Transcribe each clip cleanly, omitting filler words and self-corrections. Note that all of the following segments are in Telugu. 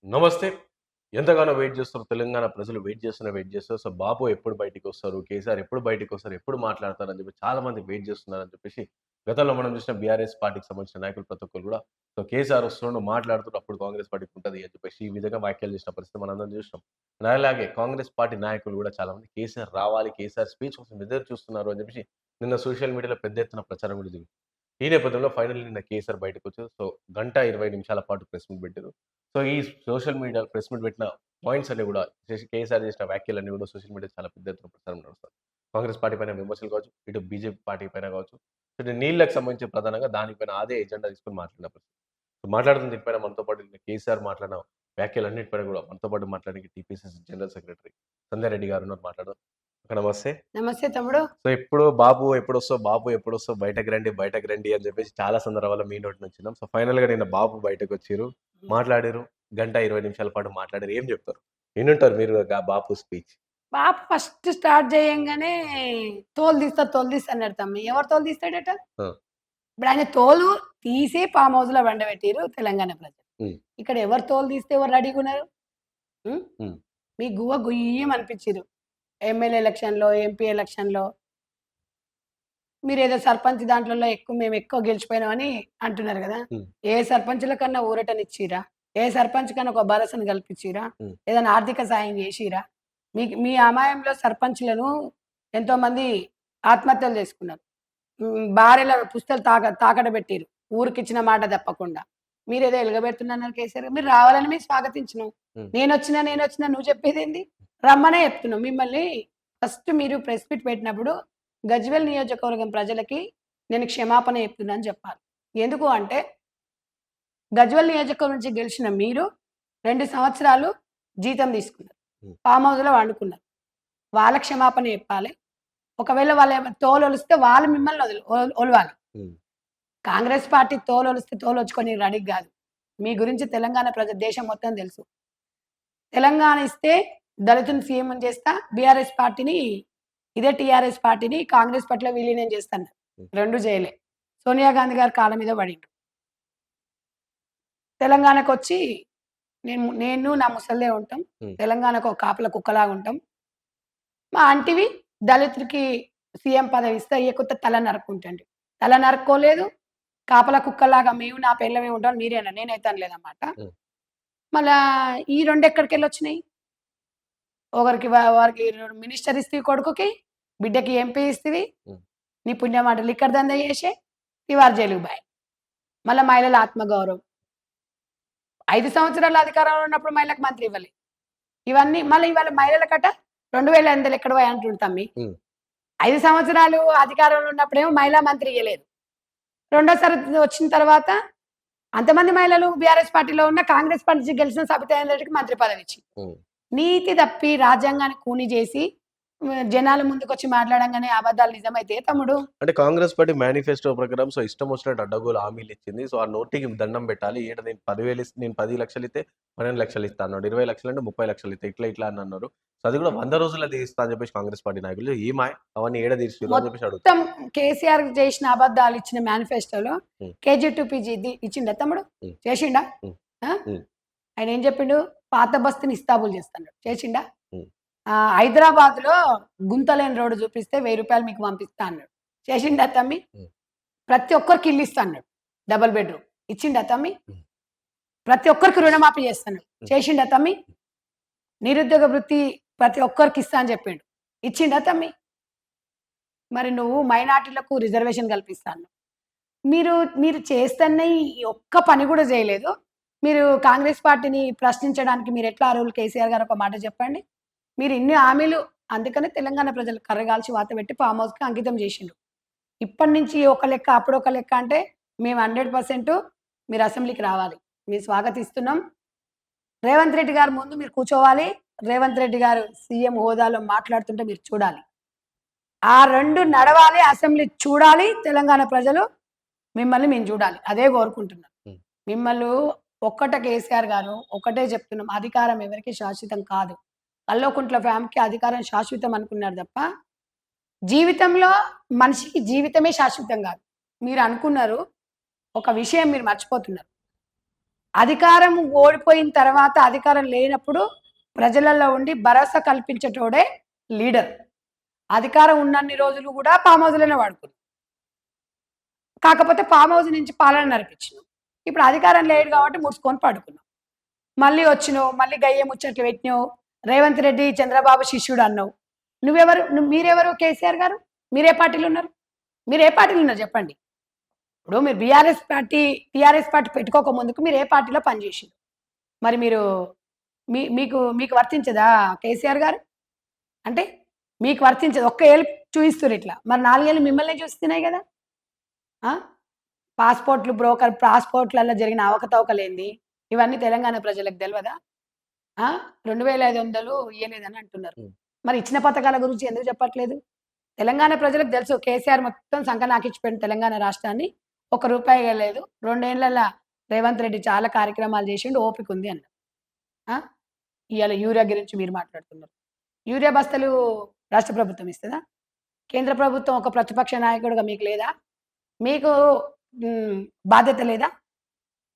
నమస్తే. ఎంతగానో వెయిట్ చేస్తున్నారు తెలంగాణ ప్రజలు వెయిట్ చేస్తారు. సో, బాబు ఎప్పుడు బయటికొస్తారు? కేసీఆర్ ఎప్పుడు బయటికొస్తారు? ఎప్పుడు మాట్లాడతారు? అని చెప్పి చాలా మంది వెయిట్ చేస్తున్నారని చెప్పేసి గతంలో మనం చూసిన బీఆర్ఎస్ పార్టీకి సంబంధించిన నాయకులు ప్రతి ఒక్కరు కూడా కేసీఆర్ వస్తుండు మాట్లాడుతుండు అప్పుడు కాంగ్రెస్ పార్టీకి ఉంటది అని చెప్పేసి ఈ విధంగా వ్యాఖ్యలు చేసిన పరిస్థితి మనందరం చూసినాం. అండ్ అలాగే కాంగ్రెస్ పార్టీ నాయకులు కూడా చాలా మంది కేసీఆర్ రావాలి, కేసీఆర్ స్పీచ్ కోసం ఎదురు చూస్తున్నారు అని చెప్పేసి నిన్న సోషల్ మీడియాలో పెద్ద ఎత్తున ప్రచారం కూడా జరిగింది. ఈ నేపథ్యంలో ఫైనల్లీ నిన్న కేసీఆర్ బయటకొచ్చారు. సో, గంట 20 నిమిషాల పాటు ప్రెస్ మీట్ పెట్టారు. సో, ఈ సోషల్ మీడియా ప్రెస్ మీట్ పెట్టిన పాయింట్స్ అన్నీ గూడా కేసీఆర్ చేసిన వ్యాఖ్యలన్నీ గూడా సోషల్ మీడియా చాలా పెద్ద ఎత్తున ప్రచారం నడుస్తుంది. కాంగ్రెస్ పార్టీ పైన విమర్శలు కావచ్చు, ఇటు బీజేపీ పార్టీ పైన కావచ్చు, ఇటు నీళ్ళకి సంబంధించి ప్రధానంగా దానిపైన అదే ఎజెండా తీసుకొని మాట్లాడిన పరిస్థితి. సో, మాట్లాడుతున్న దీనిపైన మనతో పాటు నిన్న కేసీఆర్ మాట్లాడిన వ్యాఖ్యలన్నిటిపైన గూడా మనతో పాటు మాట్లాడడానికి టీపీసీసీ జనరల్ సెక్రటరీ సంధ్యా రెడ్డి గారు ఉన్నారు మాట్లాడదాం. అక్క నమస్తే. నమస్తే తమ్ముడు. సో, ఎప్పుడు బాబు ఎప్పుడొస్తావు? బాబు ఎప్పుడొస్తావు? బయటకి రండి అని చెప్పేసి చాలా సందర్భాల్లో మీ నోటి నుంచి విన్నాం. సో, ఫైనల్‌గా నిన్న బాబు బయటకొచ్చిర్రు. మాట్లాడిర్రు. గంట 20 నిమిషాల పాటు మాట్లాడిర్రు. ఏం చెప్తారు? ఇనుంటారు మీరు బాపు స్పీచ్. పాప ఫస్ట్ స్టార్ట్ చేయంగానే తోలు తీస్తా అన్నాడు తమ్మి. ఎవరు తోలు తీస్తాడట? ఆ! ఇప్పుడు ఆయన తోలు తీసి ఫామ్ హౌస్‌లో పండబెట్టిర్రు తెలంగాణ ప్రజలు. హ్మ్. ఇక్కడ ఎవరు తోలు తీస్తే ఎవరు రెడీగున్నారు? హ్మ్. హ్మ్. మీ గువ్వ గుయ్యమనిపిచ్చిర్రు. ఎమ్మెల్యే ఎలక్షన్‌లో, ఎంపీ ఎలక్షన్‌లో మీరేదో సర్పంచ్ దాంట్లలో మేము ఎక్కువ గెలిచిపోయినామని అంటున్నారు గదా! హ్మ్. ఏ సర్పంచుల కన్నా ఊరటనిచ్చిర్రా? ఏ సర్పంచ్ కన్నా ఒక భరోసాను కల్పించిర్రా? హ్మ్. ఏదైనా ఆర్థిక సాయం చేసిర్రా? మీ అమాయంలో సర్పంచులను ఎంతోమంది ఆత్మహత్యలు చేసుకున్నారు. భార్యల పుస్తలు తాకట్టు పెట్టిర్రు. ఊరికిచ్చిన మాట తప్పకుండా. మీరేదో ఎలుగబెడుతున్నారు కేసీఆర్ గారు. మీరు రావాలని మేము స్వాగతించినాం. హ్మ్. నేనొచ్చినా నువ్వు చెప్పేదేంది? రమ్మనే చెప్తున్నాం. మిమ్మల్ని ఫస్ట్ మీరు ప్రెస్ మీట్ పెట్టినప్పుడు గజ్వేల్ నియోజకవర్గం ప్రజలకి నేను క్షమాపణ చెప్తున్నా అని చెప్పాలి. ఎందుకు అంటే గజ్వేల్ నియోజకవర్గం నుంచి గెలిచిన మీరు 2 సంవత్సరాలు జీతం తీసుకున్నారు. హ్మ్. ఫామ్ హౌస్‌లో వండుకున్నారు. వాళ్ళ క్షమాపణ చెప్పాలి. ఒకవేళ వాళ్ళేమైనా తోలొలిస్తే వాళ్ళు మిమ్మల్ని ఒలవాలి. హ్మ్. కాంగ్రెస్ పార్టీ తోలొలిస్తే తోలొచ్చుకొని రెడీకి గాదు. మీ గురించి తెలంగాణ దేశం మొత్తం తెలుసు. తెలంగాణ ఇస్తే దళితుని సీఎంని చేస్తా, బీఆర్ఎస్ పార్టీని ఇదే టీఆర్ఎస్ పార్టీని కాంగ్రెస్ పార్టీలో విలీనం చేస్తాను. హ్మ్. 2 చేయలే. సోనియా గాంధీ గారి కాళ్ళ మీద పడిండు. తెలంగాణకొచ్చి నేను నా ముసల్దే ఉంటాం. హ్మ్. తెలంగాణకు ఒక కాపలా కుక్కలాగా ఉంటాం. మా ఆంటీవి దళితుడికి సీఎం పదవి ఇస్తే ఇయ్యకపోతే తల నరుక్కుంటండు. తల నరుక్కోలేదు. కాపలా కుక్కలాగా మేము నా పెళ్ళమే ఉంటాం మీరేనా? నేనైతే అనలేదన్నమాట. హ్మ్. మళ్ళా ఈ 2 ఎక్కడికెళ్ళొచ్చినాయి? ఒకరికి వారికి మినిస్టర్ ఇస్తివి కొడుకుకి, బిడ్డకి ఎంపీ ఇస్తివి. హ్మ్. నీ పుణ్యమాట లిక్కర్ దందా చేసే తిహార్ జైలుకి బాయ్. మళ్ళా మహిళల ఆత్మగౌరవం. 5 సంవత్సరాలు అధికారంలో ఉన్నప్పుడు మహిళలకు మంత్రి ఇవ్వలే. ఇవన్నీ మళ్ళీ ఇవాళ మహిళలకట 2800 ఎక్కడ పోయాయి అంటుండు తమ్మి. హ్మ్. 5 సంవత్సరాలు అధికారంలో ఉన్నప్పుడేమో మహిళా మంత్రి ఇయ్యలేదు. రెండోసారి వచ్చిన తర్వాత అంతమంది మహిళలు బీఆర్ఎస్ పార్టీలో ఉన్న కాంగ్రెస్ పార్టీ నుంచి గెలిచిన సబితా ఇంద్రారెడ్డికి మంత్రి పదవి ఇచ్చింది. హ్మ్. నీతి తప్పి రాజ్యాంగాన్ని కూని చేసి జనాల ముందుకొచ్చి మాట్లాడంగానే అబద్ధాలు నిజమైతే తమ్ముడు అంటే కాంగ్రెస్ పార్టీ మేనిఫెస్టో ప్రకారం సో, ఇష్టం వచ్చినట్టు అడ్డగోలు హామీలిచ్చింది. సో, ఆ నోటికి దండం పెట్టాలి. ఏడ నేను 10,000 నేను 10,00,000 ఇస్తే 12,00,000 ఇస్తా అన్నాడు. 20,00,000 అంటే 30,00,000 ఇత్తా. ఇట్లా అని అన్నారు. సో, అది కూడా 100 రోజుల్లో తీస్తా అని చెప్పేసి కాంగ్రెస్ పార్టీ నాయకులు ఏమాయ్ అవన్నీ ఏడ తీర్చిర్రు అని చెప్పేసి మొత్తం అడుగుతారు. కేసీఆర్ చేసిన అబద్ధాలు ఇచ్చిన మేనిఫెస్టోలో హ్మ్. కేజీ టు పీజీ ఇచ్చిండా తమ్ముడు? హ్మ్. చేసిండా? హ్మ్. ఆ? హ్మ్. ఆయన ఏం చెప్పిండు? పాత బస్తీని ఇస్తాబుల్ చేస్తాడు. చేసిండా? హ్మ్. హైదరాబాద్‌లో గుంతలేని రోడ్డు చూపిస్తే రూ. 1000 మీకు పంపిస్తా అన్నాడు. చేసిండా తమ్మి? హ్మ్. ప్రతి ఒక్కరికి ఇల్లు ఇస్తా అన్నాడు. Double bedroom. ఇచ్చిండా తమ్మి? హ్మ్. ప్రతి ఒక్కరికి రుణమాఫీ చేస్తన్నాడు. హ్మ్. చేసిండా తమ్మి? నిరుద్యోగ వృత్తి ప్రతి ఒక్కరికి ఇస్తా అని చెప్పిండు. ఇచ్చిండా తమ్మి? మరి నువ్వు మైనారిటీలకు రిజర్వేషన్ కల్పిస్తా అన్నావు. మీరు మీరు చేస్తున్న ఈ ఒక్క పని కూడా చేయలేదు. మీరు కాంగ్రెస్ పార్టీని ప్రశ్నించడానికి మీరెట్లా అర్హులు? కేసీఆర్ గారు ఒక మాట చెప్పండి. మీరు ఇన్ని హామీలు అందుకనే తెలంగాణ ప్రజలు కర్రగాల్చి వాతపెట్టి ఫామ్ హౌస్‌కి అంకితం చేసిండ్రు. ఇప్పటి నుంచి ఒక లెక్క, అప్పుడొక లెక్క అంటే మేము 100% మీరు అసెంబ్లీకి రావాలి. మేము స్వాగతిస్తున్నాం. రేవంత్ రెడ్డి గారి ముందు మీరు కూర్చోవాలి. రేవంత్ రెడ్డి గారు సీఎం హోదాలో మాట్లాడుతుంటే మీరు చూడాలి. ఆ 2 నడవాలి. అసెంబ్లీ చూడాలి. తెలంగాణ ప్రజలు మిమ్మల్ని మేము చూడాలి. అదే కోరుకుంటున్నాం. హ్మ్. మిమ్మల్ని ఒక్కటే కేసీఆర్ గారు ఒకటే చెప్తున్నాం. అధికారం ఎవరికీ శాశ్వతం కాదు. కల్వకుంట్ల ఫ్యామిలీకి అధికారం శాశ్వతం అనుకున్నారు తప్ప, జీవితంలో మనిషికి జీవితమే శాశ్వతం కాదు. మీరు అనుకున్నారు. ఒక విషయం మీరు మర్చిపోతున్నారు. అధికారం ఓడిపోయిన తర్వాత అధికారం లేనప్పుడు ప్రజలలో ఉండి భరోసా కల్పించేటోడే లీడర్. అధికారం ఉన్నన్ని రోజులు కూడా ఫామ్ హౌస్‌లోనే వాడుకున్నాం. కాకపోతే ఫామ్ హౌస్ నుంచి పాలన నడిపించినాం. ఇప్పుడు అధికారం లేదు కాబట్టి ముడుచుకొని పడుకున్నాం. మళ్ళీ వచ్చినావు, మళ్ళీ గయ్య ముచ్చట్లు పెట్టినావు. రేవంత్ రెడ్డి చంద్రబాబు శిష్యుడు అన్నావు. మీరెవరు కేసీఆర్ గారు? మీరే పార్టీలో ఉన్నారు? మీరు ఏ పార్టీలో ఉన్నారు చెప్పండి? ఇప్పుడు మీరు టీఆర్ఎస్ పార్టీ పెట్టుకోక ముందుకు మీరు ఏ పార్టీలో పనిచేసిండ్రు? మరి మీరు మీకు మీకు వర్తించదా కేసీఆర్ గారు? అంటే మీకు వర్తించదు. ఒక్క ఏళ్ళు చూయిస్తుర్రు ఇట్లా. మరి 4 ఏళ్ళు మిమ్మల్నే చూస్తున్నాయి కదా! ఆ! పాస్‌పోర్ట్‌లలో జరిగిన అవకతవకలేంది? ఇవన్నీ తెలంగాణ ప్రజలకు తెలవదా? 2500 ఇయ్యలేదని అంటున్నారు. హ్మ్. మరి ఇచ్చిన పథకాల గురించి ఎందుకు చెప్పట్లేదు? తెలంగాణ ప్రజలకు తెలుసు కేసీఆర్ మొత్తం సంకనాకించిపోయిన తెలంగాణ రాష్ట్రాన్ని. ఒక్క రూపాయి ఇయ్యలేదు. 2 ఏళ్లలో రేవంత్ రెడ్డి చాలా కార్యక్రమాలు చేసిండు. ఓపిక ఉంది అన్నారు. ఆ! ఇయాల యూరియా గురించి మీరు మాట్లాడుతున్నారు. యూరియా బస్తాలు రాష్ట్ర ప్రభుత్వం ఇస్తదా? కేంద్ర ప్రభుత్వం ఒక ప్రతిపక్ష నాయకుడిగా మీకు లేదా? మీకు హ్మ్. బాధ్యత లేదా?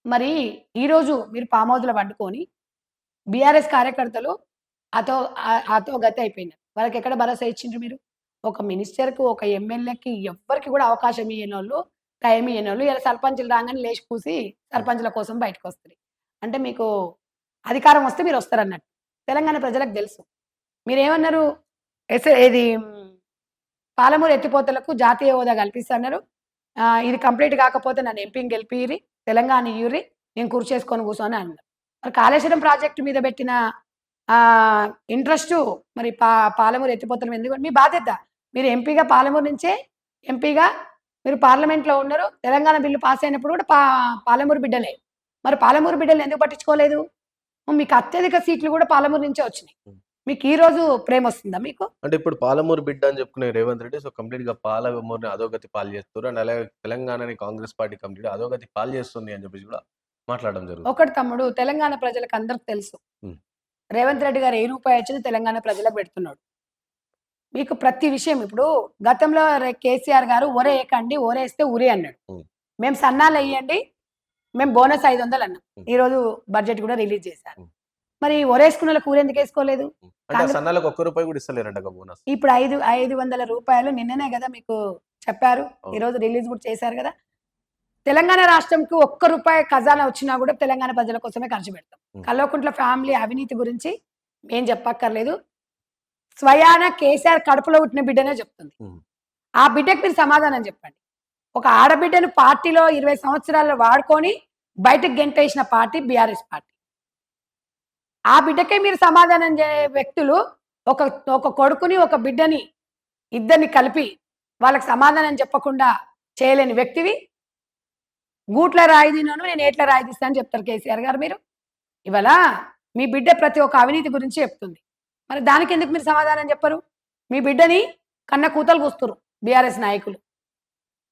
మరి ఈరోజు మీరు ఫామ్ హౌస్‌లో పండుకొని బీఆర్ఎస్ కార్యకర్తలు అతోగతి అయిపోయినారు. వాళ్ళకెక్కడ భరోసా ఇచ్చిండ్రు మీరు? ఒక మినిస్టర్‌కి, ఒక ఎమ్మెల్యేకి ఎవ్వరికి కూడా అవకాశం ఇయ్యనోళ్ళు, టైం ఇయ్యనోళ్ళు ఇలా సర్పంచులు రాంగానే లేచి కూసి సర్పంచుల కోసం బయటకొస్తరు. అంటే మీకు అధికారం వస్తే మీరొస్తారన్నట్టు. తెలంగాణ ప్రజలకు తెలుసు. మీరేమన్నారు? ఏది పాలమూరు ఎత్తిపోతలకు జాతీయ హోదా కల్పిస్తా అన్నారు. ఇది కంప్లీట్ కాకపోతే నన్ను ఎంపీని గెలిపియిరి, తెలంగాణ ఇయ్యుర్రి, నేను కుర్చేసుకొని కూర్చొని అన్నారు. మరి కాళేశ్వరం ప్రాజెక్ట్ మీద పెట్టిన ఇంట్రెస్టు మరి పాలమూరు ఎత్తిపోతల ఎందుకు మీ బాధ్యత. మీరు ఎంపీగా పాలమూరు నుంచే ఎంపీగా మీరు పార్లమెంట్‌లో ఉన్నారు. తెలంగాణ బిల్లు పాస్ అయినప్పుడు కూడా పాలమూరు బిడ్డలే. మరి పాలమూరు బిడ్డల్ని ఎందుకు పట్టించుకోలేదు? మీకు అత్యధిక సీట్లు కూడా పాలమూరు నుంచే వచ్చినాయి. హ్మ్. మీకు ఈరోజు ప్రేమొస్తుందా మీకు? అంటే ఇప్పుడు పాలమూరు బిడ్డ అని చెప్పుకునే రేవంత్ రెడ్డి కంప్లీట్‌గా పాలమూరుని అధోగతి పాలు చేస్తుర్రు. అండ్ అలాగే తెలంగాణని కాంగ్రెస్ పార్టీ కంప్లీట్‌గా అధోగతి పాలు చేస్తుంది అని చెప్పేసి కూడా మాట్లాడడం జరుగుతుంది. ఒకటి తమ్ముడు తెలంగాణ ప్రజలకు అందరికి తెలుసు. హ్మ్. రేవంత్ రెడ్డి గారు ఏ రూపాయి వచ్చినా తెలంగాణ ప్రజలకు పెడుతున్నాడు. మీకు ప్రతి విషయం ఇప్పుడు గతంలో కేసీఆర్ గారు ఒరేయకండి, ఒరేస్తే ఉరి అన్నాడు. హ్మ్. మేము సన్నాలెయ్యండి, మేము బోనస్ 500 అన్నాం. హ్మ్. ఈరోజు బడ్జెట్ కూడా రిలీజ్ చేశారు. హ్మ్. మరి ఒరేసుకున్నోళ్ళకి ఊరెందుకేసుకోలేదు? అంటే ఆ సన్నాలకు ఒక్క రూపాయి కూడా ఇస్తలేరంటగా బోనస్. ఇప్పుడు 500 రూపాయలు నిన్ననే కదా మీకు చెప్పారు. అవును. ఈరోజు రిలీజ్ కూడా చేశారు కదా! తెలంగాణ రాష్ట్రంకి ఒక్క రూపాయి ఖజానా వచ్చినా కూడా తెలంగాణ ప్రజల కోసమే ఖర్చు పెడతాం. హ్మ్. కల్వకుంట్ల ఫ్యామిలీ అవినీతి గురించి మేం చెప్పక్కర్లేదు. స్వయాన కేసీఆర్ కడుపులో పుట్టిన బిడ్డనే చెప్తుంది. హ్మ్. ఆ బిడ్డకి మీరు సమాధానం చెప్పండి. ఒక ఆడబిడ్డను పార్టీలో 20 సంవత్సరాలు వాడుకొని బయటకు గెంటేసిన పార్టీ బీఆర్ఎస్ పార్టీ. ఆ బిడ్డకే మీరు సమాధానం వ్యక్తులు ఒక ఒక కొడుకుని, ఒక బిడ్డని ఇద్దరిని కలిపి వాళ్ళకి సమాధానం చెప్పకుండా చేయలేని వ్యక్తివి. గూట్ల రాయి తినను నేను ఏట్ల రాయి తీస్తా అని చెప్తారు కేసీఆర్ గారు మీరు. ఇవాళ మీ బిడ్డ ప్రతి ఒక్క అవినీతి గురించి చెప్తుంది. మరి దానికెందుకు మీరు సమాధానం చెప్పరు? మీ బిడ్డని కన్న కూతలు కూస్తుర్రు బీఆర్ఎస్ నాయకులు.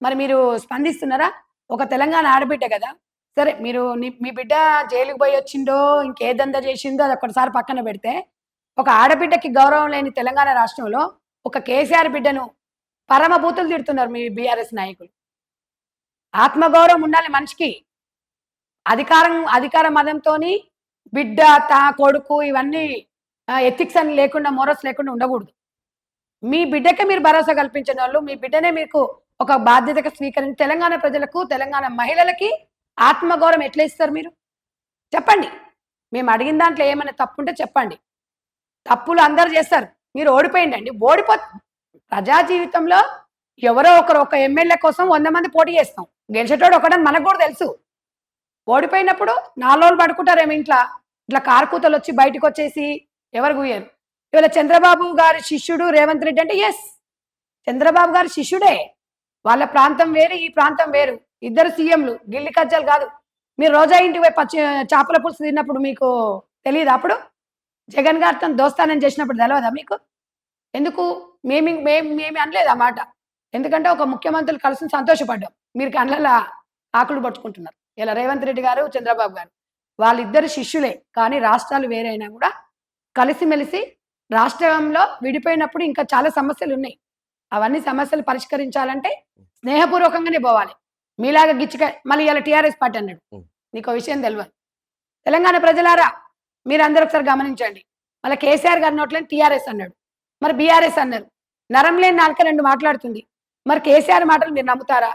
మరి మీరు స్పందిస్తున్నారా? ఒక తెలంగాణ ఆడబిడ్డ గదా! సరే మీరు మీ బిడ్డ జైలుకి పోయొచ్చిండో, ఇంకే దందా చేసిందో అదొక్కటిసారి పక్కన పెడితే, ఒక ఆడబిడ్డకి గౌరవం లేని తెలంగాణ రాష్ట్రంలో ఒక కేసీఆర్ బిడ్డను పరమ బూతులు తిడుతున్నారు మీ బీఆర్ఎస్ నాయకులు. ఆత్మగౌరవం ఉండాలి మనిషికి. అధికార మదంతోని బిడ్డ, కొడుకు ఇవన్నీ ఎథిక్స్ అని లేకుండా, మోరల్స్ లేకుండా ఉండకూడదు. మీ బిడ్డకే మీరు భరోసా కల్పించినోళ్ళు, మీ బిడ్డనే మీకు ఒక బాధ్యతగా స్వీకరించి తెలంగాణ ప్రజలకు, తెలంగాణ మహిళలకి ఆత్మగౌరవం ఎట్లా ఇస్తారు మీరు? చెప్పండి. మేము అడిగిన దాంట్లో ఏమైనా తప్పుంటే చెప్పండి. తప్పులు అందరూ చేస్తారు. మీరు ఓడిపోయిండండి. ప్రజా జీవితంలో ఎవరో ఒకరు ఒక ఎమ్మెల్యే కోసం 100 మంది పోటీ చేస్తాం. గెలిచేటోడు ఒకడని మనకు కూడా తెలుసు. ఓడిపోయినప్పుడు 4 రోజులు పడుకుంటారేమో ఇంట్ల. ఇట్లా కారుకూతలొచ్చి బయటకొచ్చేసి ఎవరు గుయ్యరు. ఇవాళ చంద్రబాబు గారి శిష్యుడు రేవంత్ రెడ్డి అంటే యెస్. చంద్రబాబు గారి శిష్యుడే. వాళ్ళ ప్రాంతం వేరు, ఈ ప్రాంతం వేరు. ఇద్దరు సీఎంలు. గిల్లి కజ్జాలు కాదు. మీరు రోజా ఇంటికి పోయి చేపల పులుసు తిన్నప్పుడు మీకు తెలీదా అప్పుడు? జగన్ గారితో దోస్తానం చేసినప్పుడు తెలవదా మీకు? ఎందుకు? మేమి అనలేదు ఆ మాట. ఎందుకంటే ఒక ముఖ్యమంత్రులు కలిసి సంతోషపడ్డాం. మీరు కళ్ళల్లో ఆకులు పట్టుకుంటున్నారు. ఇలా రేవంత్ రెడ్డి గారు, చంద్రబాబు గారు. వాళ్ళిద్దరు శిష్యులే. కానీ రాష్ట్రాలు వేరైనా కూడా కలిసిమెలిసి రాష్ట్రంలో విడిపోయినప్పుడు ఇంకా చాలా సమస్యలున్నాయి. అవన్నీ సమస్యలు పరిష్కరించాలంటే స్నేహపూర్వకంగానే పోవాలి. మీలాగా మళ్ళీ ఇయాల టీఆర్ఎస్ పార్టీ అన్నాడు. హ్మ్. నీకో విషయం తెలవదు. తెలంగాణ ప్రజలారా మీరందరూ ఒకసారి గమనించండి. మళ్ళీ కేసీఆర్ గారి నోట్లని టీఆర్ఎస్ అన్నాడు. మరి బీఆర్ఎస్ అన్నారు. నరం లేని నాలుక 2 మాట్లాడుతుంది. మరి కేసీఆర్ మాటలు మీరు నమ్ముతారా?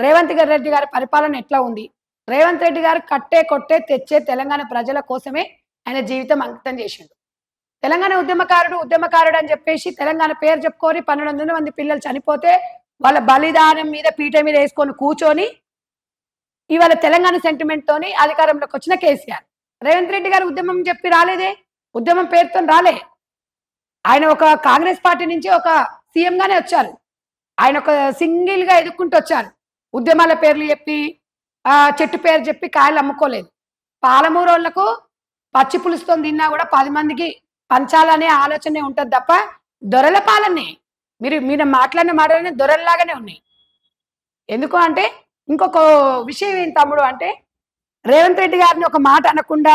రేవంత్ రెడ్డి గారి పరిపాలన ఎట్లా ఉంది? రేవంత్ రెడ్డి గారు కట్టే, కొట్టే, తెచ్చే తెలంగాణ ప్రజల కోసమే ఆయన జీవితం అంకితం చేసిండు. తెలంగాణ ఉద్యమకారుడు అని చెప్పేసి తెలంగాణ పేరు చెప్పుకొని 1200 మంది పిల్లలు చనిపోతే వాళ్ళ బలిదానం మీద పీట మీద వేసుకొని కూర్చొని ఇవాళ తెలంగాణ సెంటిమెంట్ తోని అధికారంలోకి వచ్చిన కేసీఆర్. రేవంత్ రెడ్డి గారు ఉద్యమం చెప్పి రాలేదే, ఉద్యమం పేరుతో రాలే. ఆయన ఒక కాంగ్రెస్ పార్టీ నుంచి ఒక సీఎం గానే వచ్చారు. ఆయన ఒక సింగిల్ గా ఎదుక్కుంటూ వచ్చారు. ఉద్యమాల పేర్లు చెప్పి చెట్టు పేరు చెప్పి కాయలు అమ్ముకోలేదు. పాలమూరోళ్లకు పచ్చి పులుసుతో తిన్నా కూడా 10 మందికి పంచాలనే ఆలోచనే ఉంటది తప్ప దొరల పాలనే. మీరు మాట్లాడిన మాటలనే దొరల్లాగానే ఉన్నాయి. ఎందుకు అంటే ఇంకొక విషయం ఏం తమ్ముడు అంటే రేవంత్ రెడ్డి గారిని ఒక మాట అనకుండా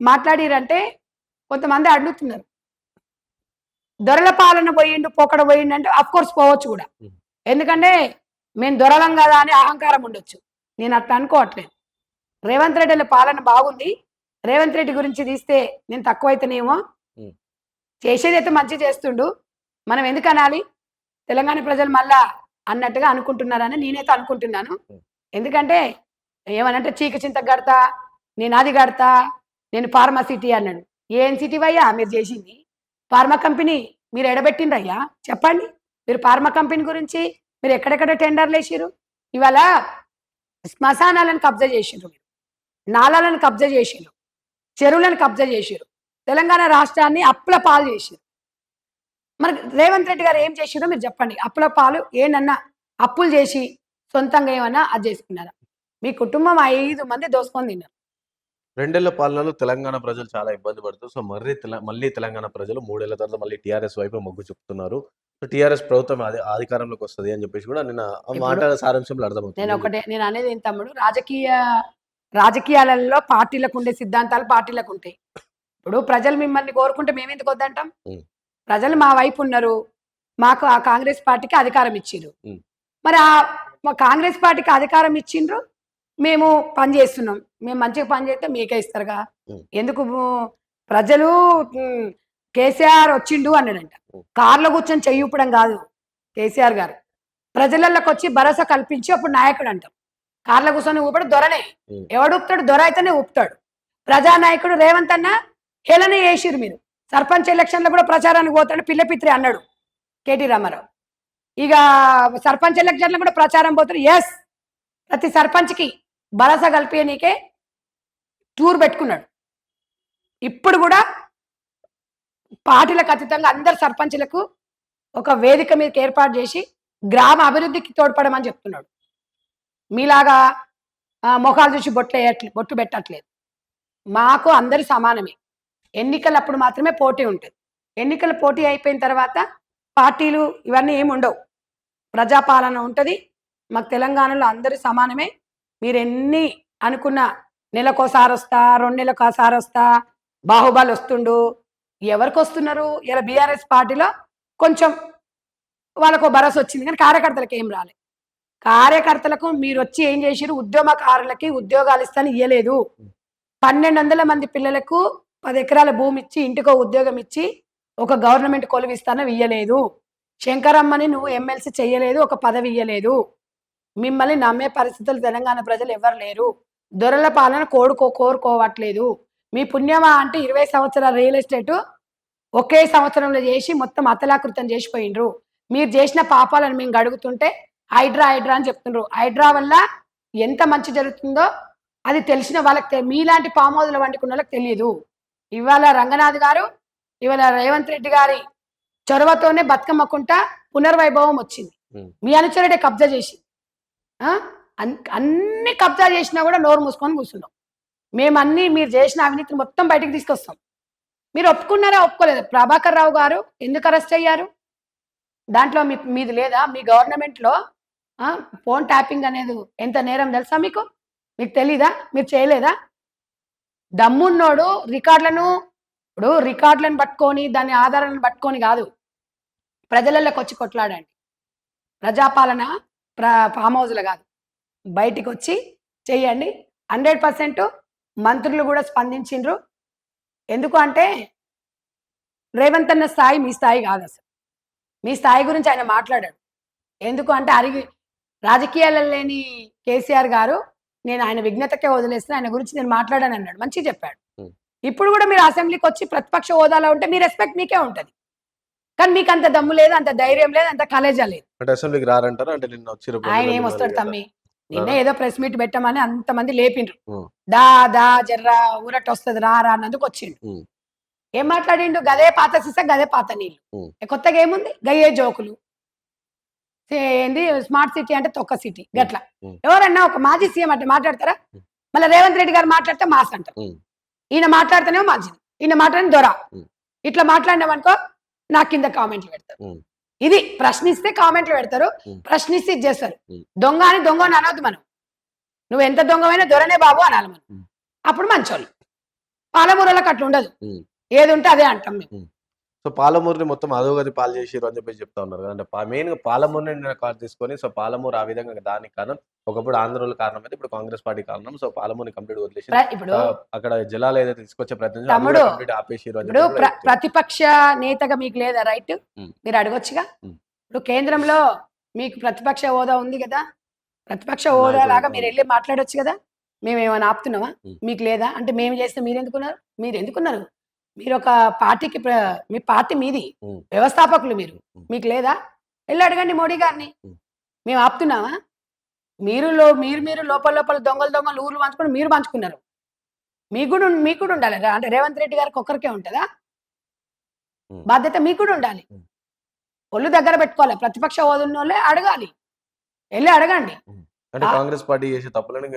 మాట్లాడిరంటే కొంతమంది అడుగుతున్నారు. దొరల పాలన పోయిండు, పోకడ పోయిండు అంటే అఫ్ కోర్స్ పోవచ్చు కూడా. ఎందుకంటే మేము దొరలం కదా అని అహంకారం ఉండొచ్చు. నేను అట్లా అనుకోవట్లేదు. రేవంత్ రెడ్డి పాలన బాగుంది. రేవంత్ రెడ్డి గురించి తీస్తే నేను తక్కువైతేనేమో, చేసేదైతే మంచి చేస్తుండు. మనం ఎందుకు అనాలి? తెలంగాణ ప్రజలు మళ్ళా అన్నట్టుగా అనుకుంటున్నారని నేనైతే అనుకుంటున్నాను. ఎందుకంటే ఏమనంటే చీక చింత కడతా, నేను అది కడతా, నేను ఫార్మా సిటీ అన్నాడు. ఏం సిటీ అయ్యా మీరు చేసింది? ఫార్మా కంపెనీ మీరు ఎడబెట్టిండ్రయ్యా చెప్పండి. మీరు ఫార్మా కంపెనీ గురించి మీరు ఎక్కడెక్కడ టెండర్లు వేసిరు? ఇవాళ శ్మశానాలను కబ్జా చేసిరు, నాలాలను కబ్జా చేసిరు, చెరువులను కబ్జా చేసిరు, తెలంగాణ రాష్ట్రాన్ని అప్పుల పాలు చేసిరు. మరి రేవంత్ రెడ్డి గారు ఏం చేసిరో మీరు చెప్పండి. అప్పుల పాలు ఏనన్నా అప్పులు చేసి సొంతంగా ఏమన్నా అది చేసుకున్నారా? మీ కుటుంబం 5 మంది దోసుకొని తిన్నారు. 2 ఏళ్ల పాలనలో తెలంగాణ ప్రజలు చాలా ఇబ్బంది పడుతున్నారు. సో, మళ్ళీ తెలంగాణ ప్రజలు 3 ఏళ్ల తర్వాత మళ్ళీ టీఆర్ఎస్ వైపే మొగ్గు చూపుతున్నారు. సో, టీఆర్ఎస్ ప్రభుత్వం అధికారంలోకి వస్తది అని చెప్పేసి కూడా నిన్న మాట సారాంశంలో అర్థమవుతుంది. నేను అనేది ఏం తమ్ముడు, రాజకీయాలలో పార్టీలకు ఉండే సిద్ధాంతాలు పార్టీలకు ఉంటాయి. ఇప్పుడు ప్రజలు మిమ్మల్ని కోరుకుంటే మేమెందుకు వద్దంటాం? ప్రజలు మా వైపు ఉన్నారు. మాకు ఆ కాంగ్రెస్ పార్టీకి అధికారం ఇచ్చిండ్రు. మరి మా కాంగ్రెస్ పార్టీకి అధికారం ఇచ్చిండ్రు, మేము పని చేస్తున్నాం. మేము మంచిగా పని చేస్తే మీకే ఇస్తారుగా. ఎందుకు ప్రజలు కేసీఆర్ వచ్చిండు అన్నాడంట. కార్లో కూర్చొని చెయ్యిప్పడం కాదు కేసీఆర్ గారు. ప్రజలలోకి వచ్చి భరోసా కల్పించి అప్పుడు నాయకుడు అంటాం. కార్లో కూర్చొని ఊపడు దొరనే. ఎవడు ఊపుతాడు? దొర అయితేనే ఊపుతాడు. ప్రజానాయకుడు రేవంత్ అన్న హేళన చేసిరు. మీరు సర్పంచ్ ఎలక్షన్లో కూడా ప్రచారానికి పోతాడు పిల్లపిత్రి అన్నాడు కేటీ రామారావు. ఇక సర్పంచ్ ఎలక్షన్లో కూడా ప్రచారం పోతాడు. ఎస్, ప్రతి సర్పంచ్కి భరోసా కల్పించనీకే టూర్ పెట్టుకున్నాడు. ఇప్పుడు కూడా పార్టీలకు అతీతంగా అందరు సర్పంచ్లకు ఒక వేదిక మీదకి ఏర్పాటు చేసి గ్రామ అభివృద్ధికి తోడ్పడమని చెప్తున్నాడు. మీలాగా మొఖాలు చూసి బొట్టు పెట్టట్లేదు. మాకు అందరి సమానమే. ఎన్నికలప్పుడు మాత్రమే పోటీ ఉంటుంది. ఎన్నికల పోటీ అయిపోయిన తర్వాత పార్టీలు ఇవన్నీ ఏమి ఉండవు. ప్రజాపాలన ఉంటుంది. మాకు తెలంగాణలో అందరూ సమానమే. మీరు ఎన్ని అనుకున్న నెలకోసారి వస్తా, 2 నెలలకోసారి వస్తా, బాహుబలి వస్తుండు, ఎవరికి వస్తున్నారు? ఇలా బీఆర్ఎస్ పార్టీలో కొంచెం వాళ్ళకు భరోసా వచ్చింది, కానీ కార్యకర్తలకు ఏం రాలేదు. కార్యకర్తలకు మీరు వచ్చి ఏం చేసిరు? ఉద్యమకారులకి ఉద్యోగాలు ఇస్తాను ఇయ్యలేదు. 1200 మంది పిల్లలకు 10 ఎకరాల భూమి ఇచ్చి ఇంటికో ఉద్యోగం ఇచ్చి ఒక గవర్నమెంట్ కొలువు ఇస్తాను ఇయ్యలేదు. శంకరమ్మని నువ్వు ఎమ్మెల్సీ చెయ్యలేదు, ఒక పదవి ఇయ్యలేదు. మిమ్మల్ని నమ్మే పరిస్థితులు తెలంగాణ ప్రజలు ఎవరు లేరు. దొరల పాలన కోరుకోవట్లేదు. మీ పుణ్యమా అంటే 20 సంవత్సరాల రియల్ ఎస్టేట్ ఒకే సంవత్సరంలో చేసి మొత్తం అతలాకృతం చేసిపోయిండ్రు. మీరు చేసిన పాపాలను మేము గడుగుతుంటే హైడ్రా అని చెప్తుండ్రు. హైడ్రా వల్ల ఎంత మంచి జరుగుతుందో అది తెలిసిన వాళ్ళకి, మీలాంటి పామోదులు వండుకున్న వాళ్ళకి తెలియదు. ఇవాళ రంగనాథ్ గారు, ఇవాళ రేవంత్ రెడ్డి గారి చొరవతోనే బతుకమ్మకుంటా పునర్వైభవం వచ్చింది. మీ అనుచరుడే కబ్జా చేసి అన్ని కబ్జా చేసినా కూడా నోరు మూసుకొని కూర్చున్నాం. మేమన్నీ మీరు చేసిన అవినీతిని మొత్తం బయటకు తీసుకొస్తాం. మీరు ఒప్పుకున్నారా? ఒప్పుకోలేదు. ప్రభాకర్ రావు గారు ఎందుకు అరెస్ట్ అయ్యారు? దాంట్లో మీది లేదా? మీ గవర్నమెంట్లో ఫోన్ ట్యాపింగ్ అనేది ఎంత నేరం తెలుసా మీకు? మీకు తెలీదా? మీరు చేయలేదా? దమ్మున్నోడు రికార్డులను పట్టుకొని దాని ఆధారాలను పట్టుకొని కాదు, ప్రజలలోకి వచ్చి కొట్లాడండి. ప్రజాపాలన ఫామ్ హౌస్లో కాదు, బయటికి వచ్చి చెయ్యండి. 100% మంత్రులు కూడా స్పందించిండ్రు. ఎందుకు అంటే రేవంత్ అన్న స్థాయి మీ స్థాయి కాదు అసలు. మీ స్థాయి గురించి ఆయన మాట్లాడాడు. ఎందుకు అంటే రాజకీయాలలో లేని కేసీఆర్ గారు నేను ఆయన విజ్ఞతకే వదిలేసిన ఆయన గురించి నేను మాట్లాడాను అన్నాడు. మంచిగా చెప్పాడు. ఉమ్. ఇప్పుడు కూడా మీరు అసెంబ్లీకి వచ్చి ప్రతిపక్ష హోదాలో ఉంటే మీ రెస్పెక్ట్ మీకే ఉంటది. కానీ మీకు అంత దమ్ము లేదు, అంత ధైర్యం లేదు, అంత కలేజా లేదు. అంటే అసెంబ్లీకి రారంటారా? అంటే నిన్న వచ్చిర్రు ఆయన పొద్దున ఏమొస్తాడు మిమ్మల్ని కదా. తమ్మి? నిన్నే రారా? ఏదో ప్రెస్ మీట్ పెట్టమని అంతమంది లేపిండ్రు. ఉమ్. దా దా జర్రా ఊరట వస్తుంది రా రా అన్నందుకు వచ్చిండు. ఉమ్. ఏం మాట్లాడిండు? గదే పాత సీసా గదే పాత నీళ్ళు. ఉమ్. కొత్తగా ఏముంది? గయ్యే జోకులు. ఏంది స్మార్ట్ సిటీ అంటే తొక్క సిటీ గట్లా. ఉమ్. ఎవరన్నా ఒక మాజీ సీఎం అంటే మాట్లాడతారా? మళ్ళీ రేవంత్ రెడ్డి గారు మాట్లాడితే మాస్ అంటారు. ఉమ్. ఈయన మాట్లాడితేనేమో మంచిది, ఈయన మాట్లాడిన దొర. ఉమ్. ఇట్లా మాట్లాడినామనుకో నా కింద కామెంట్లు పెడతారు. ఉమ్. ఇది ప్రశ్నిస్తే కామెంట్లు పెడతారు, ఉమ్. ప్రశ్నిస్తే ఇది చేస్తారు. ఉమ్. దొంగ అని అనవద్దు మనం. నువ్వు ఎంత దొంగమైనా దొరనే బాబు అనాలి మనం. ఉమ్. అప్పుడు మంచోళ్ళు. పాలమూరలకు అట్లా ఉండదు. ఉమ్. ఏది ఉంటే అదే అంటాం మేము. సో పాలమూరుని మొత్తం అధోగతి పాలు చేసిర్రు అని చెప్పేసి చెప్తా ఉన్నారు కదా. అంటే మెయిన్ గా పాలమూరుని కాల్ తీసుకొని సో పాలమూరు ఆ విధంగా దానికి కారణం ఒకప్పుడు ఆంధ్రలో కారణం అయితే ఇప్పుడు కాంగ్రెస్ పార్టీ కారణం. సో పాలమూరుని కంప్లీట్ వదిలేసి ఇప్పుడు అక్కడ జలాలు ఏదైతే తీసుకొచ్చే ప్రయత్నం తమ్ముడు కంప్లీట్ ఆపేసిర్రు అని ఇప్పుడు చెప్పి కూడా చెప్తారు. ప్రతిపక్ష నేతగా మీకు లేదా రైట్? ఉమ్. మీరు అడగొచ్చుగా. ఉమ్. ఇప్పుడు కేంద్రంలో మీకు ప్రతిపక్ష హోదా ఉంది కదా. ప్రతిపక్ష హోదా నాయకుడు, లాగా మీరు అవును. వెళ్ళి మాట్లాడొచ్చు కదా. మేము ఏమైనా ఆపుతున్నామా? ఉమ్. మీకు లేదా? అంటే మేము చేస్తే మీరు ఎందుకున్నారు? మీరు ఎందుకున్నారు? మీరు ఒక పార్టీకి మీ పార్టీ మీది, ఉమ్. వ్యవస్థాపకులు మీరు. ఉమ్. మీకు లేదా? వెళ్ళి అడగండి మోడీ గారిని. ఉమ్. మేము ఆపుతున్నామా? మీరు మీరు లోపల లోపల దొంగలు ఊర్లు పంచుకొని మీరు పంచుకున్నారు. మీకు కూడా ఉండాలి. అంటే రేవంత్ రెడ్డి గారికి ఒక్కరికే ఉంటుందా ఉమ్. బాధ్యత? మీకు కూడా ఉండాలి. ఉమ్. ఒళ్ళు దగ్గర పెట్టుకోవాలి. ప్రతిపక్ష హోదా ఉన్న వాళ్ళే అడగాలి. వెళ్ళి అడగండి. అంటే కాంగ్రెస్ పార్టీ చేసే తప్పులను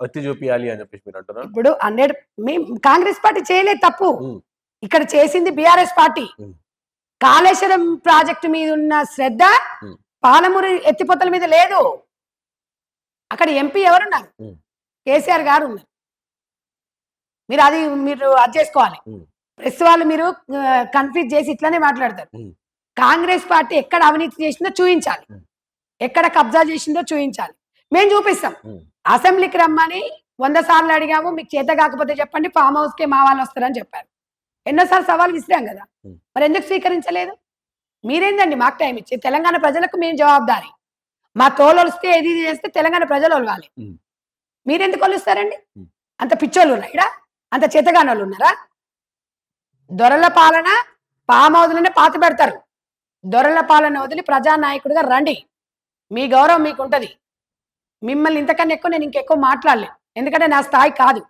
ఎత్తి చూపియాలి అని చెప్పేసి మీరు అంటున్నారు. ఇప్పుడు 100 కాంగ్రెస్ పార్టీ చేయలేదు తప్పు. ఉమ్. ఇక్కడ చేసింది బీఆర్ఎస్ పార్టీ. ఉమ్. కాళేశ్వరం ప్రాజెక్టు మీద ఉన్న శ్రద్ధ ఉమ్. పాలమూరు ఎత్తిపోతల మీద లేదు. అక్కడ ఎంపీ ఎవరున్నారు? ఉమ్. కేసీఆర్ గారు ఉన్నారు. మీరు అది చేసుకోవాలి. ఉమ్. ప్రెస్ వాళ్ళు మీరు కన్ఫ్యూజ్ చేసి ఇట్లానే మాట్లాడతారు. ఉమ్. కాంగ్రెస్ పార్టీ ఎక్కడ అవినీతి చేసిందో చూపించాలి, ఉమ్. ఎక్కడ కబ్జా చేసిందో చూపించాలి. మేము చూపిస్తాం. ఉమ్. అసెంబ్లీకి రమ్మని 100 సార్లు అడిగాము. మీకు చేత కాకపోతే చెప్పండి, ఫామ్ హౌస్కే మా వాళ్ళు వస్తారని చెప్పారు. ఎన్నోసార్లు సవాల్ విసిరాం కదా. ఉమ్. మరి ఎందుకు స్వీకరించలేదు? మీరేందండి మాకు టైం ఇచ్చి? తెలంగాణ ప్రజలకు మేము జవాబుదారి. మా తోలొలిస్తే ఏది చేస్తే తెలంగాణ ప్రజలు ఒలవాలి. ఉమ్. మీరెందుకు కొలుస్తారండి? ఉమ్. అంత పిచ్చోళ్ళు ఉన్నా ఇక్కడ? అంత చేతగానోళ్ళు ఉన్నారా? దొరల పాలన ఫామ్ హౌస్లోనే పాతి పెడతారు. దొరల పాలన వదిలి ప్రజానాయకుడిగా రండి. మీ గౌరవం మీకు ఉంటుంది. మిమ్మల్ని ఇంతకన్నా ఎక్కువ నేను ఇంకెక్కువ మాట్లాడలేను. ఎందుకంటే నా స్థాయి కాదు.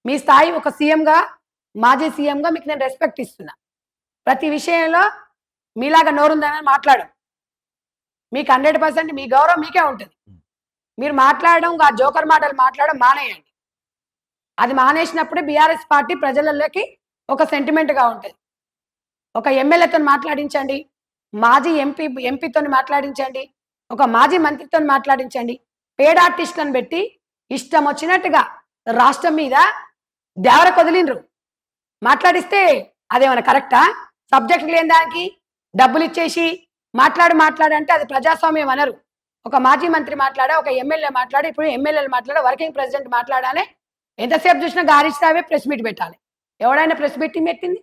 మీ స్థాయి ఒక సీఎంగా, మాజీ సీఎంగా మీకు నేను రెస్పెక్ట్ ఇస్తున్నా. ప్రతి విషయంలో మీలాగా నోరుందని మాట్లాడడం. మీకు 100% మీ గౌరవం మీకే ఉంటుంది. మీరు మాట్లాడడం, ఆ జోకర్ మాటలు మాట్లాడడం మానేయండి. అది మానేసినప్పుడే బీఆర్ఎస్ పార్టీ ప్రజలలోకి ఒక సెంటిమెంట్గా ఉంటుంది. ఒక ఎమ్మెల్యేతో మాట్లాడించండి, మాజీ ఎంపీతో మాట్లాడించండి, ఒక మాజీ మంత్రితో మాట్లాడించండి. పేడ్ ఆర్టిస్టులను పెట్టి ఇష్టం వచ్చినట్టుగా రాష్ట్రం మీద దేవరకు వదిలిండ్రు. మాట్లాడిస్తే అదేమన్నా కరెక్టా? సబ్జెక్ట్ లేని దానికి డబ్బులు ఇచ్చేసి మాట్లాడంటే అది ప్రజాస్వామ్యం అనరు. ఒక మాజీ మంత్రి మాట్లాడా, ఒక ఎమ్మెల్యే మాట్లాడి, ఇప్పుడు ఎమ్మెల్యేలు మాట్లాడా, వర్కింగ్ ప్రెసిడెంట్ మాట్లాడాలి. ఎంతసేపు చూసినా గారిస్తావే ప్రెస్ మీట్ పెట్టాలి. ఎవడైనా ప్రెస్ మీట్ పెట్టింది?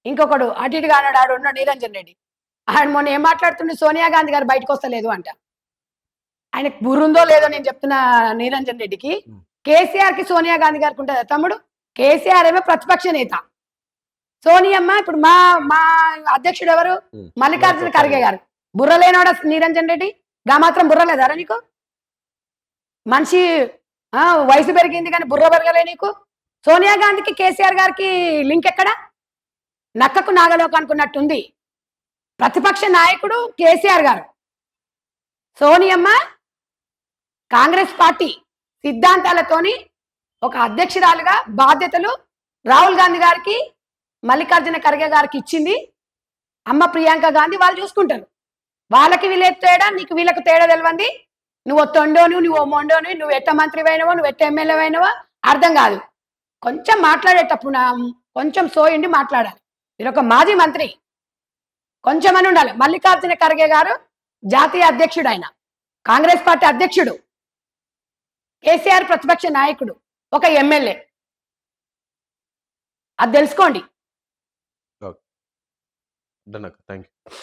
ఇంకొకడు అటు ఇటుగా అన్నాడు, ఆడు ఉన్నాడు నిరంజన్ రెడ్డి. ఆయన మొన్న ఏం మాట్లాడుతుండే, సోనియా గాంధీ గారు బయటకు వస్తలేదు అంట. ఆయనకు బుర్రుందో లేదో నేను చెప్తున్నా నిరంజన్ రెడ్డికి. కేసీఆర్కి సోనియా గాంధీ గారికి ఉంటుందా తమ్ముడు? కేసీఆర్ ఏమో ప్రతిపక్ష నేత. సోనియమ్మ ఇప్పుడు మా అధ్యక్షుడు ఎవరు? మల్లికార్జున ఖర్గే గారు. బుర్ర లేనాడా నిరంజన్ రెడ్డి? గా మాత్రం బుర్ర లేదారా నీకు? మనిషి వయసు పెరిగింది కానీ బుర్ర పెరగలే నీకు? సోనియా గాంధీకి కేసీఆర్ గారికి లింక్ ఎక్కడ? నక్కకు నాగలోకి అనుకున్నట్టుంది. ప్రతిపక్ష నాయకుడు కేసీఆర్ గారు, సోనియమ్మ కాంగ్రెస్ పార్టీ సిద్ధాంతాలతోని ఒక అధ్యక్షురాలుగా బాధ్యతలు రాహుల్ గాంధీ గారికి, మల్లికార్జున ఖర్గే గారికి ఇచ్చింది. అమ్మ ప్రియాంక గాంధీ వాళ్ళు చూసుకుంటారు. వాళ్ళకి వీళ్ళకి తేడా, నీకు వీళ్ళకు తేడా తెలియంది. నువ్వు తొండోను, నువ్వు మొండోను, నువ్వు ఎట్ట మంత్రి అయినవో, నువ్వు ఎట్ట ఎమ్మెల్యే అయినవో అర్థం కాదు. కొంచెం మాట్లాడేటప్పుడు కొంచెం సోయండి మాట్లాడాలి. మీరు ఒక మాజీ మంత్రి, కొంచెం అని ఉండాలి. మల్లికార్జున ఖర్గే గారు జాతీయ అధ్యక్షుడు, ఆయన కాంగ్రెస్ పార్టీ అధ్యక్షుడు. కేసీఆర్ ప్రతిపక్ష నాయకుడు, ఒక ఎమ్మెల్యే. అది తెలుసుకోండి. ఓకే. డన్ అక్క. Thank you.